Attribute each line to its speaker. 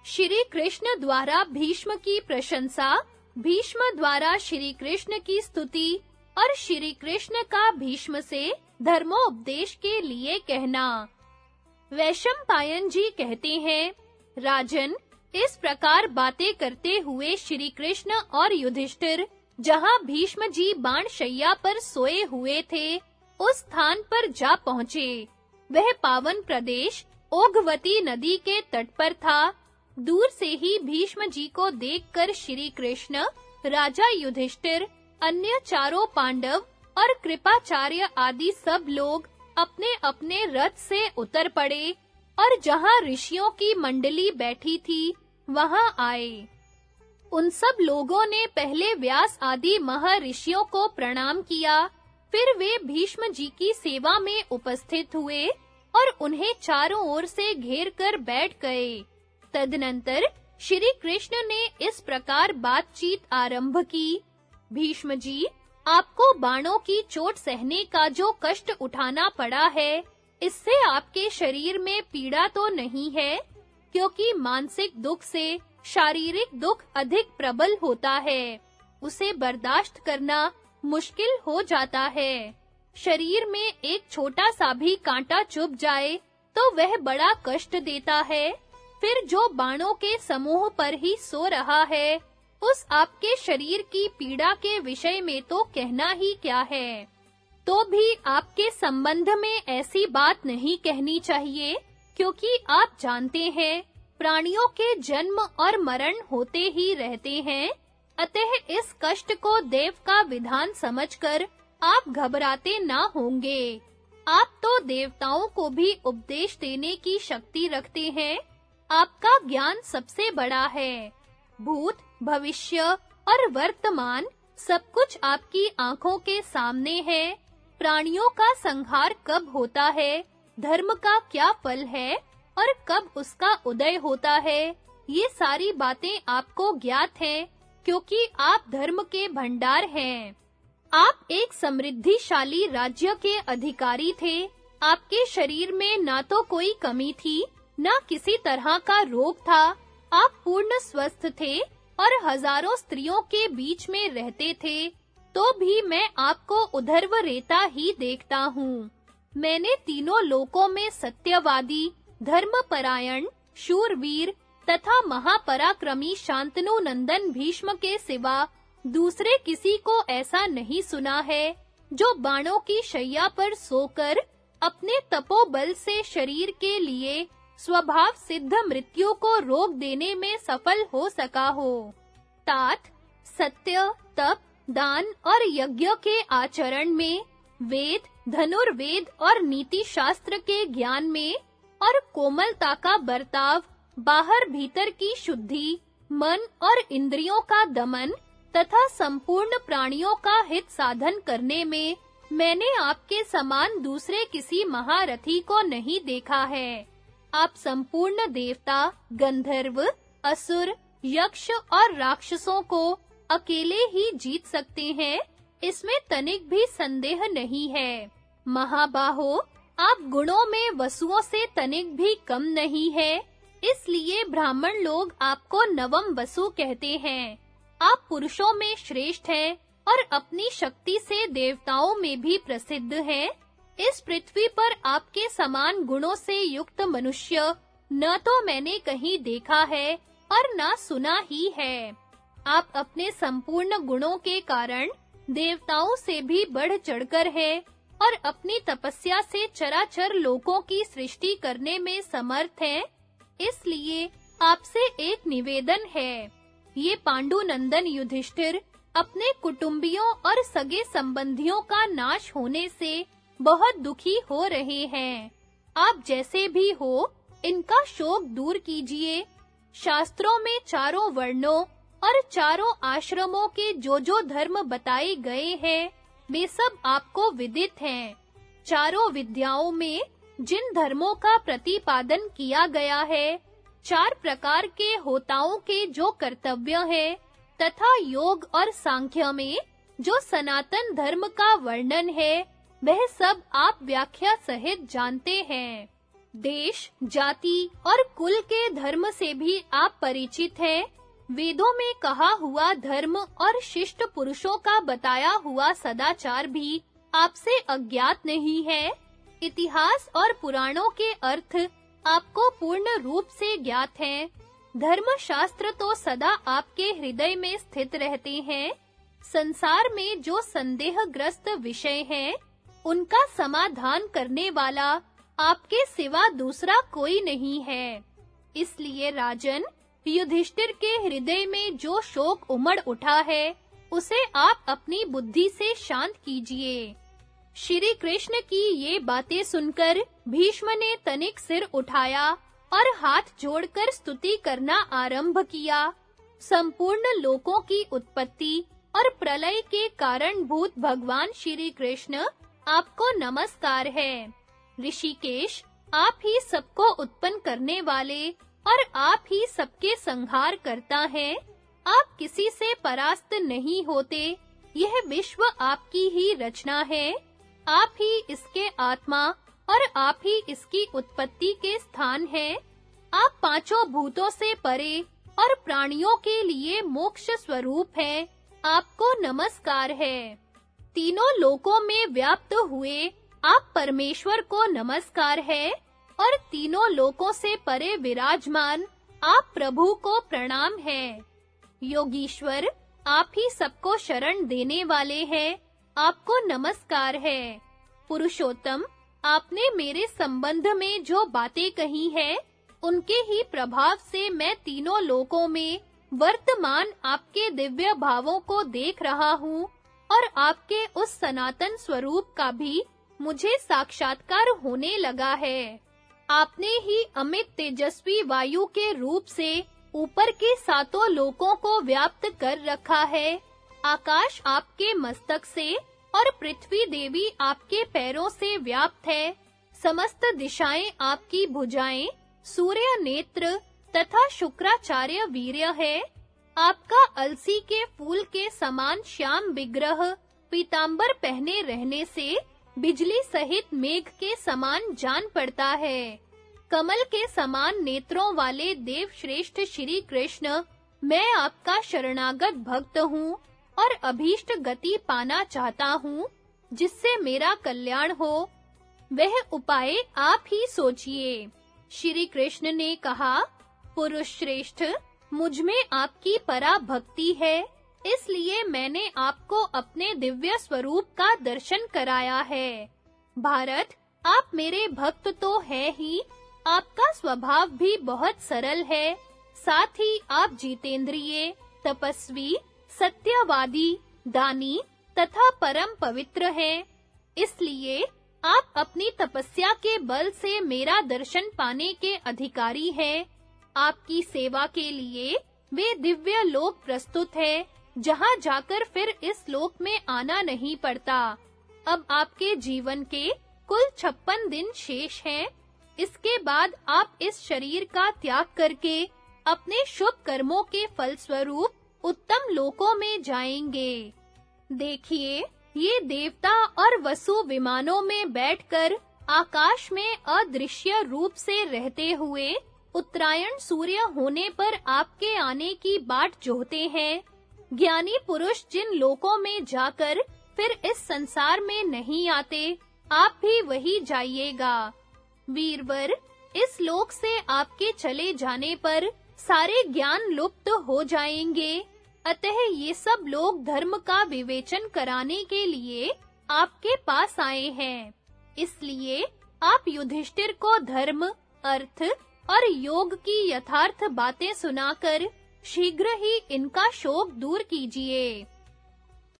Speaker 1: श्री कृष्ण द्वारा भीष्म की प्रशंसा, भीष्म द्वारा श्री कृष्ण की स्तुति और श्री कृष्ण का भीष्म से धर्मोपदेश के लिए कहना। वैशंपायन जी कहते हैं, राजन, इस प्रकार बातें करते हुए श्री कृष्ण और युधिष्ठिर जहां भीष्म जी बाणशैया पर सोए हुए थे, उस स्थान पर जा पहुंचे। वह पावन प्रदेश ओघवती नदी के तट पर था। दूर से ही भीष्म जी को देखकर श्री कृष्ण, राजा युधिष्ठिर, अन्य चारों पांडव और कृपाचार्य आदि सब लोग अपने-अपने रथ से उतर पड़े और जहां ऋषियों की मंडली बैठी थी, वहां आए। उन सब लोगों ने पहले व्यास आदि महर्षियों को प्रणाम किया, फिर वे भीष्म जी की सेवा में उपस्थित हुए और उन्हें चारों ओर से घेर कर बैठ गए। तदनंतर श्री कृष्ण ने इस प्रकार बातचीत आरंभ की। भीष्म जी, आपको बाणों की चोट सहने का जो कष्ट उठाना पड़ा है, इससे आपके शरीर में पीड़ा तो नहीं है, क्योंकि मानसिक दुख से शारीरिक दुख अधिक प्रबल होता है। उसे बर्दाश्त करना मुश्किल हो जाता है। शरीर में एक छोटा सा भी कांटा चुभ जाए तो वह बड़ा कष्ट देता है। फिर जो बाणों के समूह पर ही सो रहा है, उस आपके शरीर की पीड़ा के विषय में तो कहना ही क्या है। तो भी आपके संबंध में ऐसी बात नहीं कहनी चाहिए, क्योंकि आप जानते हैं प्राणियों के जन्म और मरण होते ही रहते हैं। अतः इस कष्ट को देव का विधान समझकर आप घबराते ना होंगे। आप तो देवताओं को भी उपदेश देने की शक्ति रखते हैं। आपका ज्ञान सबसे बड़ा है। भूत, भविष्य और वर्तमान सब कुछ आपकी आंखों के सामने है। प्राणियों का संहार कब होता है, धर्म का क्या फल है और कब उसका उदय होता है, ये सारी बातें आपको ज्ञात हैं, क्योंकि आप धर्म के भंडार हैं। आप एक समृद्धिशाली राज्य के अधिकारी थे। आपके शरीर में ना तो कोई कमी थी, ना किसी तरह का रोग था। आप पूर्ण स्वस्थ थे और हजारों स्त्रियों के बीच में रहते थे, तो भी मैं आपको उधर्वरेता ही देखता हूँ। मैंने तीनों लोकों में सत्यवादी, धर्मपरायण, शूरवीर तथा महापराक्रमी शांतनु नंदन भीष्म के सिवा दूसरे किसी को ऐसा नहीं सुना है, जो बाणों की शैया पर सोकर अपने तपोबल से शरीर के लिए स्वभाव सिद्ध मृत्यु को रोक देने में सफल हो सका हो। तात, सत्य, तप, दान और यज्ञ के आचरण में, वेद, धनुर्वेद और नीति शास्त्र के ज्ञान में और कोमलता का बर्ताव, बाहर भीतर की शुद्धि, मन और इंद्रियों का दमन तथा संपूर्ण प्राणियों का हित साधन करने में मैंने आपके समान दूसरे किसी महारथी को नहीं देखा है। आप संपूर्ण देवता, गंधर्व, असुर, यक्ष और राक्षसों को अकेले ही जीत सकते हैं, इसमें तनिक भी संदेह नहीं है। महाबाहो, आप गुणों में वसुओं से तनिक भी कम नहीं है, इसलिए ब्राह्मण लोग आपको नवम वसु कहते हैं। आप पुरुषों में श्रेष्ठ हैं और अपनी शक्ति से देवताओं में भी प्रसिद्ध हैं। इस पृथ्वी पर आपके समान गुणों से युक्त मनुष्य न तो मैंने कहीं देखा है और न सुना ही है। आप अपने संपूर्ण गुणों के कारण देवताओं से भी बढ़ चढ़कर है और अपनी तपस्या से चराचर लोकों की सृष्टि करने में समर्थ हैं। इसलिए आपसे एक निवेदन है। ये पांडुनंदन युधिष्ठिर अपने कुटुंबियों और सगे संबंधियों का नाश होने से बहुत दुखी हो रहे हैं। आप जैसे भी हो, इनका शोक दूर कीजिए। शास्त्रों में चारों वर्णों और चारों आश्रमों के जो धर्म बताए गए हैं, वे सब आपको विदित हैं। चारों विद्याओं में जिन धर्मों का प्रतिपादन किया गया है, 4 प्रकार के होताओं के जो कर्तव्य हैं, तथा योग और सांख्य में जो सनातन धर्म का वर्णन है, वह सब आप व्याख्या सहित जानते हैं। देश, जाति और कुल के धर्म से भी आप परिचित हैं। वेदों में कहा हुआ धर्म और शिष्ट पुरुषों का बताया हुआ सदाचार भी आपसे अज्ञात नहीं है। इतिहास और पुराणों के अर्थ आपको पूर्ण रूप से ज्ञात हैं। धर्म शास्त्र तो सदा आपके हृदय में स्थित रहते हैं। संसार में जो संदेहग्रस्त विषय हैं, उनका समाधान करने वाला आपके सिवा दूसरा कोई नहीं है। इसलिए राजन, युधिष्ठिर के हृदय में जो शोक उमड़ उठा है, उसे आप अपनी बुद्धि से शांत कीजिए। श्री कृष्ण की ये बातें सुनकर भीष्म ने तनिक सिर उठाया और हाथ जोड़कर स्तुति करना आरंभ किया। संपूर्ण लोकों की उत्पत्ति और प्रलय के कारणभूत भगवान श्री कृष्ण, आपको नमस्कार है। ऋषिकेश, आप ही सबको उत्पन्न करने वाले और आप ही सबके संहार करता हैं। आप किसी से परास्त नहीं होते। यह विश्व आपकी ही रचना है। आप ही इसके आत्मा और आप ही इसकी उत्पत्ति के स्थान हैं। आप पांचों भूतों से परे और प्राणियों के लिए मोक्ष स्वरूप हैं। आपको नमस्कार है। तीनों लोकों में व्याप्त हुए आप परमेश्वर को नमस्कार है और तीनों लोकों से परे विराजमान आप प्रभु को प्रणाम है। योगीश्वर, आप ही सबको शरण देने वाले हैं। आपको नमस्कार है। पुरुषोत्तम, आपने मेरे संबंध में जो बातें कही हैं, उनके ही प्रभाव से मैं तीनों लोकों में वर्तमान आपके दिव्य भावों को देख रहा हूँ और आपके उस सनातन स्वरूप का भी मुझे साक्षात्कार होने लगा है। आपने ही अमित तेजस्वी वायु के रूप से ऊपर के सातों लोकों को व्याप्त कर रखा है। आकाश आपके मस्तक से और पृथ्वी देवी आपके पैरों से व्याप्त है। समस्त दिशाएं आपकी भुजाएं, सूर्य नेत्र तथा शुक्राचार्य वीर्य है। आपका अलसी के फूल के समान श्याम विग्रह पीतांबर पहने रहने से बिजली सहित मेघ के समान जान पड़ता है। कमल के समान नेत्रों वाले देव श्रेष्ठ श्री कृष्ण, मैं आपका शरणागत भक्त हूँ और अभीष्ट गति पाना चाहता हूँ, जिससे मेरा कल्याण हो। वह उपाय आप ही सोचिए। श्री कृष्ण ने कहा, पुरुष श्रेष्ठ, मुझ में आपकी पराभक्ति है, इसलिए मैंने आपको अपने दिव्य स्वरूप का दर्शन कराया है। भारत, आप मेरे भक्त तो है ही, आपका स्वभाव भी बहुत सरल है। साथ ही आप जितेंद्रिय, तपस्वी, सत्यवादी, दानी तथा परम पवित्र हैं। इसलिए आप अपनी तपस्या के बल से मेरा दर्शन पाने के अधिकारी हैं। आपकी सेवा के लिए वे दिव्य लोक प्रस्तुत है, जहां जाकर फिर इस लोक में आना नहीं पड़ता। अब आपके जीवन के कुल 56 दिन शेष हैं। इसके बाद आप इस शरीर का त्याग करके अपने शुभ कर्मों के फलस्वरूप उत्तम लोकों में जाएंगे। देखिए, ये देवता और वसु विमानों में बैठकर आकाश में अदृश्य रूप से रहते हुए उत्तरायण सूर्य होने पर आपके आने की बाट जोहते हैं। ज्ञानी पुरुष जिन लोकों में जाकर फिर इस संसार में नहीं आते, आप भी वही जाइएगा। वीरवर, इस लोक से आपके चले जाने पर सारे ज्ञान लुप्त हो जाएंगे। अतः ये सब लोग धर्म का विवेचन कराने के लिए आपके पास आए हैं। इसलिए आप युधिष्ठिर को धर्म, अर्थ और योग की यथार्थ बातें सुनाकर शीघ्र ही इनका शोक दूर कीजिए।